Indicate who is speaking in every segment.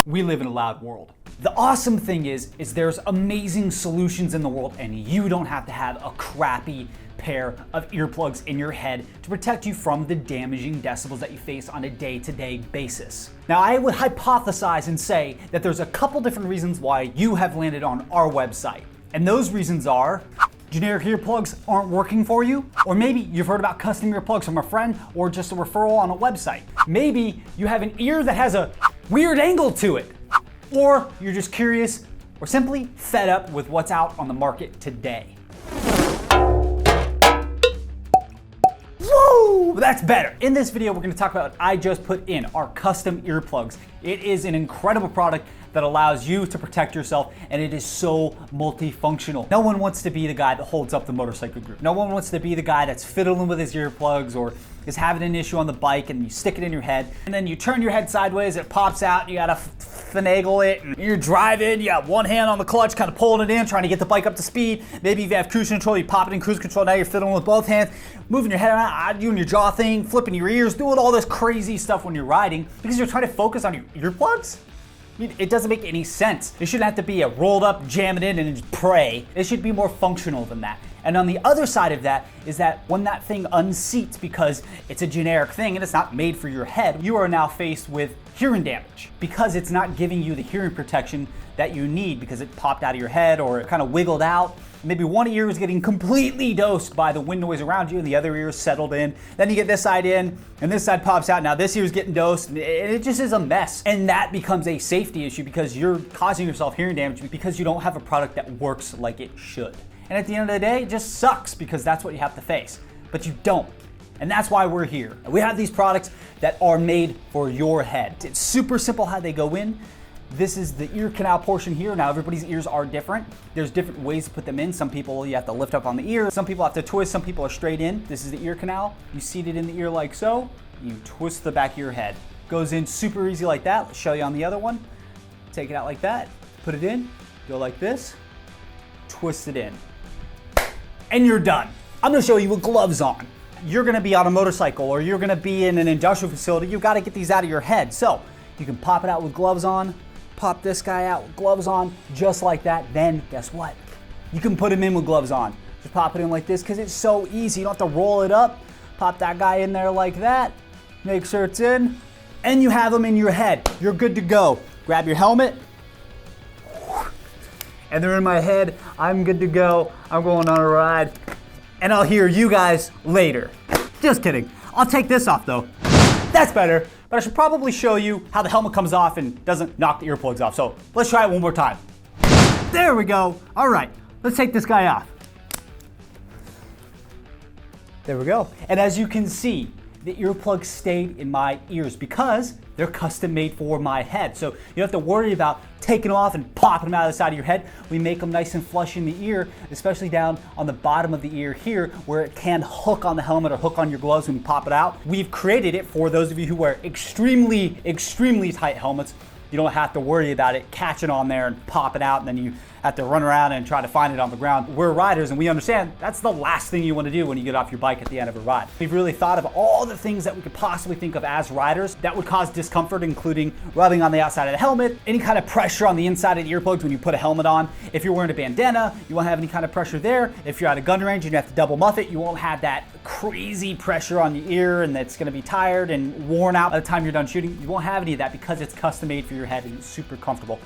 Speaker 1: We live in a loud world. The awesome thing is there's amazing solutions in the world, and you don't have to have a crappy pair of earplugs in your head to protect you from the damaging decibels that you face on a day-to-day basis. Now, I would hypothesize and say that there's a couple different reasons why you have landed on our website. And those reasons are generic earplugs aren't working for you, or maybe you've heard about custom earplugs from a friend or just a referral on a website. Maybe you have an ear that has a weird angle to it, or you're just curious or simply fed up with what's out on the market today. Whoa, that's better. In this video, we're gonna talk about what I just put in, our custom earplugs. It is an incredible product that allows you to protect yourself, and it is so multifunctional. No one wants to be the guy that holds up the motorcycle group. No one wants to be the guy that's fiddling with his earplugs or is having an issue on the bike and you stick it in your head and then you turn your head sideways, it pops out, and you gotta finagle it, and you're driving, you got one hand on the clutch, kind of pulling it in, trying to get the bike up to speed. Maybe if you have cruise control, you pop it in cruise control, now you're fiddling with both hands, moving your head around, doing your jaw thing, flipping your ears, doing all this crazy stuff when you're riding because you're trying to focus on your earplugs? It doesn't make any sense. It shouldn't have to be a rolled up, jam it in, and just pray. It should be more functional than that. And on the other side of that is that when that thing unseats because it's a generic thing and it's not made for your head, you are now faced with hearing damage because it's not giving you the hearing protection that you need because it popped out of your head or it kind of wiggled out. Maybe one ear is getting completely dosed by the wind noise around you and the other ear is settled in. Then you get this side in and this side pops out. Now this ear is getting dosed and it just is a mess. And that becomes a safety issue because you're causing yourself hearing damage because you don't have a product that works like it should. And at the end of the day, it just sucks because that's what you have to face. But you don't. And that's why we're here. We have these products that are made for your head. It's super simple how they go in. This is the ear canal portion here. Now everybody's ears are different. There's different ways to put them in. Some people you have to lift up on the ear. Some people have to twist. Some people are straight in. This is the ear canal. You seat it in the ear like so. You twist the back of your head. Goes in super easy like that. Let's show you on the other one. Take it out like that. Put it in. Go like this. Twist it in. And you're done. I'm gonna show you with gloves on. You're gonna be on a motorcycle or you're gonna be in an industrial facility. You've gotta get these out of your head. So you can pop it out with gloves on. Pop this guy out with gloves on, just like that. Then guess what? You can put him in with gloves on. Just pop it in like this because it's so easy. You don't have to roll it up. Pop that guy in there like that. Make sure it's in. And you have them in your head. You're good to go. Grab your helmet. And they're in my head. I'm good to go. I'm going on a ride. And I'll hear you guys later. Just kidding. I'll take this off though. That's better. But I should probably show you how the helmet comes off and doesn't knock the earplugs off. So let's try it one more time. There we go. All right, let's take this guy off. There we go. And as you can see, the earplugs stayed in my ears because they're custom made for my head. So you don't have to worry about taking them off and popping them out of the side of your head. We make them nice and flush in the ear, especially down on the bottom of the ear here where it can hook on the helmet or hook on your gloves when you pop it out. We've created it for those of you who wear extremely, extremely tight helmets. You don't have to worry about it catching on there and popping out and then you have to run around and try to find it on the ground. We're riders and we understand that's the last thing you want to do when you get off your bike at the end of a ride. We've really thought of all the things that we could possibly think of as riders that would cause discomfort, including rubbing on the outside of the helmet, any kind of pressure on the inside of the earplugs when you put a helmet on. If you're wearing a bandana, you won't have any kind of pressure there. If you're at a gun range and you have to double muff it, you won't have that crazy pressure on your ear and that's going to be tired and worn out by the time you're done shooting. You won't have any of that because it's custom made for your head and it's super comfortable.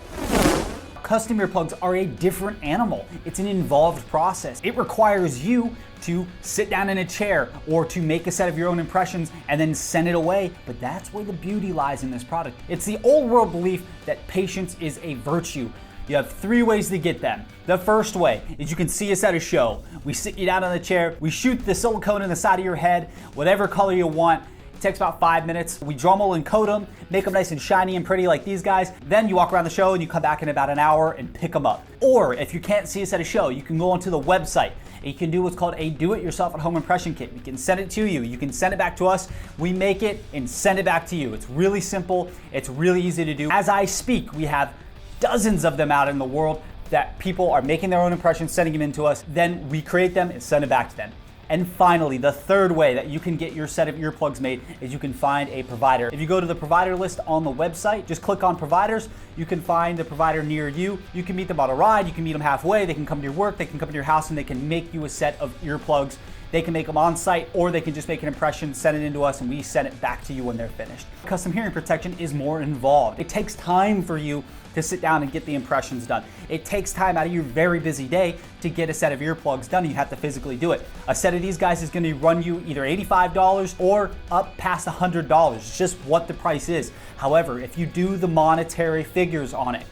Speaker 1: Custom earplugs are a different animal. It's an involved process. It requires you to sit down in a chair or to make a set of your own impressions and then send it away. But that's where the beauty lies in this product. It's the old world belief that patience is a virtue. You have 3 ways to get them. The first way is you can see us at a show. We sit you down on the chair, we shoot the silicone in the side of your head, whatever color you want. It takes about 5 minutes. We Dremel and coat them, make them nice and shiny and pretty like these guys. Then you walk around the show and you come back in about an hour and pick them up. Or if you can't see us at a show, you can go onto the website. You can do what's called a do-it-yourself at home impression kit. We can send it to you. You can send it back to us. We make it and send it back to you. It's really simple. It's really easy to do. As I speak, we have dozens of them out in the world that people are making their own impressions, sending them in to us. Then we create them and send it back to them. And finally, the third way that you can get your set of earplugs made is you can find a provider. If you go to the provider list on the website, just click on providers. You can find a provider near you. You can meet them on a ride, you can meet them halfway, they can come to your work, they can come to your house, and they can make you a set of earplugs. They can make them on site, or they can just make an impression, send it into us, and we send it back to you when they're finished. Custom hearing protection is more involved. It takes time for you to sit down and get the impressions done. It takes time out of your very busy day to get a set of earplugs done. You have to physically do it. A set of these guys is going to run you either $85 or up past $100. It's just what the price is. However, if you do the monetary figures on it,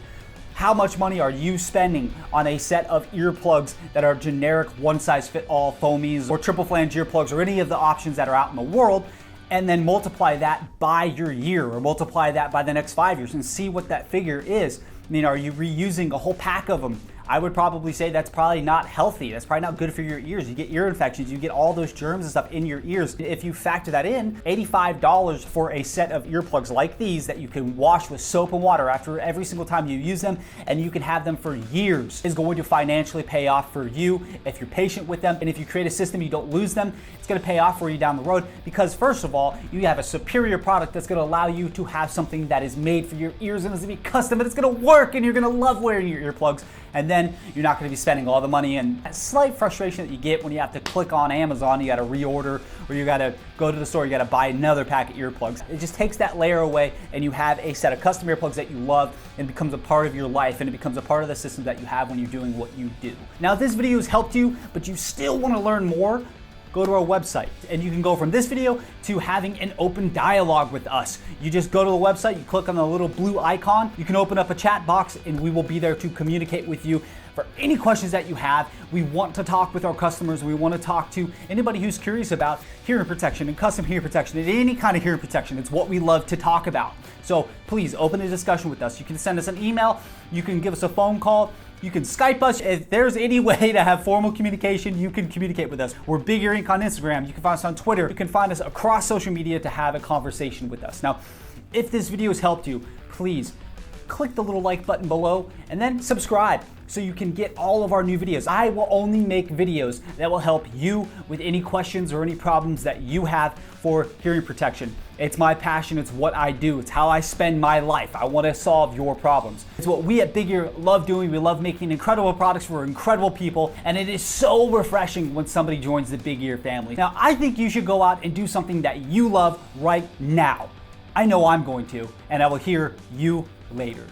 Speaker 1: how much money are you spending on a set of earplugs that are generic one-size-fit-all foamies or triple flange earplugs or any of the options that are out in the world, and then multiply that by your year or multiply that by the next 5 years and see what that figure is? I mean, are you reusing a whole pack of them? I would probably say that's probably not healthy. That's probably not good for your ears. You get ear infections, you get all those germs and stuff in your ears. If you factor that in, $85 for a set of earplugs like these that you can wash with soap and water after every single time you use them, and you can have them for years, is going to financially pay off for you if you're patient with them. And if you create a system, you don't lose them, it's gonna pay off for you down the road, because first of all, you have a superior product that's gonna allow you to have something that is made for your ears and it's gonna be custom and it's gonna work and you're gonna love wearing your earplugs. And then you're not going to be spending all the money, and that slight frustration that you get when you have to click on Amazon, you got to reorder, or you got to go to the store, you got to buy another pack of earplugs. It just takes that layer away, and you have a set of custom earplugs that you love, and it becomes a part of your life, and it becomes a part of the system that you have when you're doing what you do. Now, if this video has helped you, but you still want to learn more, go to our website, and you can go from this video to having an open dialogue with us. You just go to the website, you click on the little blue icon, you can open up a chat box, and we will be there to communicate with you for any questions that you have. We want to talk with our customers. We want to talk to anybody who's curious about hearing protection and custom hearing protection and any kind of hearing protection. It's what we love to talk about. So please open a discussion with us. You can send us an email, you can give us a phone call, you can Skype us. If there's any way to have formal communication, you can communicate with us. We're Big Ear Inc. on Instagram. You can find us on Twitter. You can find us across social media to have a conversation with us. Now, if this video has helped you, please click the little like button below and then subscribe so you can get all of our new videos. I will only make videos that will help you with any questions or any problems that you have for hearing protection. It's my passion, it's what I do, it's how I spend my life. I want to solve your problems. It's what we at Big Ear love doing. We love making incredible products for incredible people, and it is so refreshing when somebody joins the Big Ear family. Now, I think you should go out and do something that you love right now. I know I'm going to, and I will hear you later.